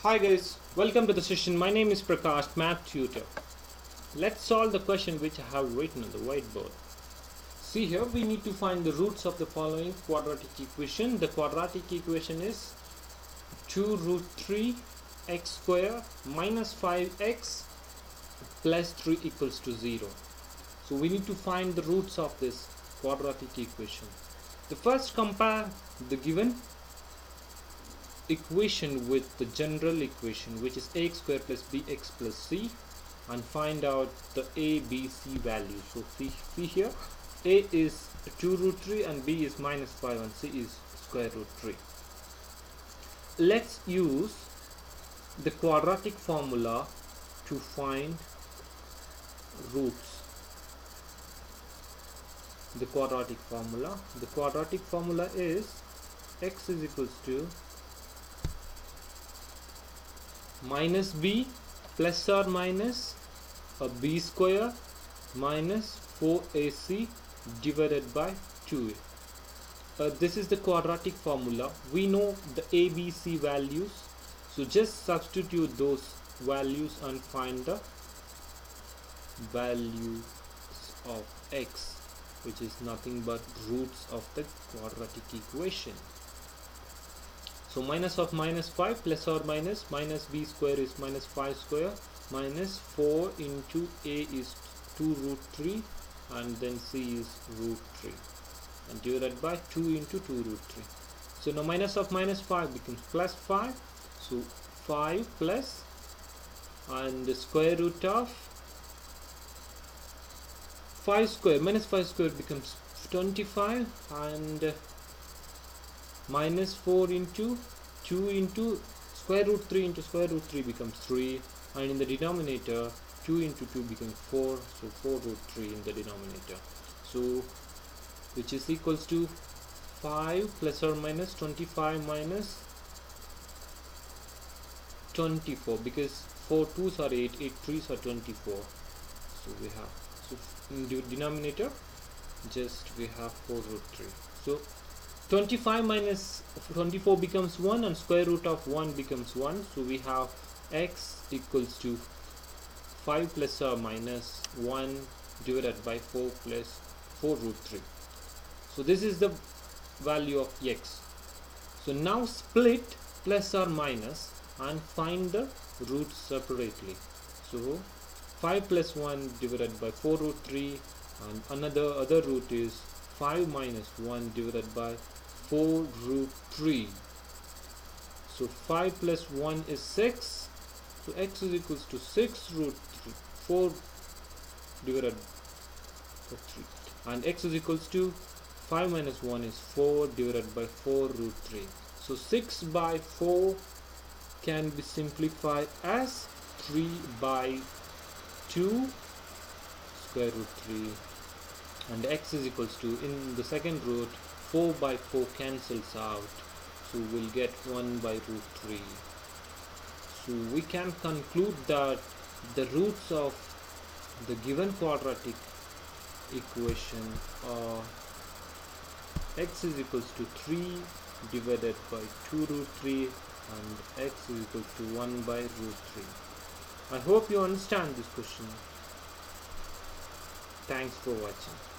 Hi guys, welcome to the session. My name is Prakash, math tutor. Let's solve the question which I have written on the whiteboard. See here, we need to find the roots of the following quadratic equation. The quadratic equation is 2 root 3 x square minus 5x plus 3 equals to 0. So we need to find the roots of this quadratic equation. The first compare the given equation with the general equation, which is ax square plus bx plus c, and find out the a, b, c values. So see here, a is 2 root 3 and b is minus 5 and c is square root 3. Let's use the quadratic formula to find roots. The quadratic formula is x is equals to minus b plus or minus a b square minus 4ac divided by 2a. This is the quadratic formula. We know the a, b, c values, so just substitute those values and find the values of x, which is nothing but roots of the quadratic equation. So minus of minus 5 plus or minus b square is minus 5 square minus 4 into a is 2 root 3 and then c is root 3 and divided by 2 into 2 root 3. So now minus of minus 5 becomes plus 5. So 5 plus and the square root of 5 square minus 5 square becomes 25 and minus 4 into 2 into square root 3 into square root 3 becomes 3, and in the denominator 2 into 2 becomes 4, so 4 root 3 in the denominator, so which is equals to 5 plus or minus 25 minus 24, because 4 2s are 8, 8 3s are 24, so we have, so in the denominator just we have 4 root 3. So 25 minus 24 becomes 1 and square root of 1 becomes 1, so we have x equals to 5 plus or minus 1 divided by 4 plus 4 root 3. So this is the value of x. So now split plus or minus and find the roots separately. So 5 plus 1 divided by 4 root 3 and other root is 5 minus 1 divided by 4 root 3. So 5 plus 1 is 6. So x is equals to 6 root 3, 4 divided by 3. And x is equals to 5 minus 1 is 4 divided by 4 root 3. So 6 by 4 can be simplified as 3 by 2 square root 3. And x is equals to, in the second root, 4 by 4 cancels out, so we'll get 1 by root 3. So we can conclude that the roots of the given quadratic equation are x is equals to 3 divided by 2 root 3 and x is equals to 1 by root 3. I hope you understand this question. Thanks for watching.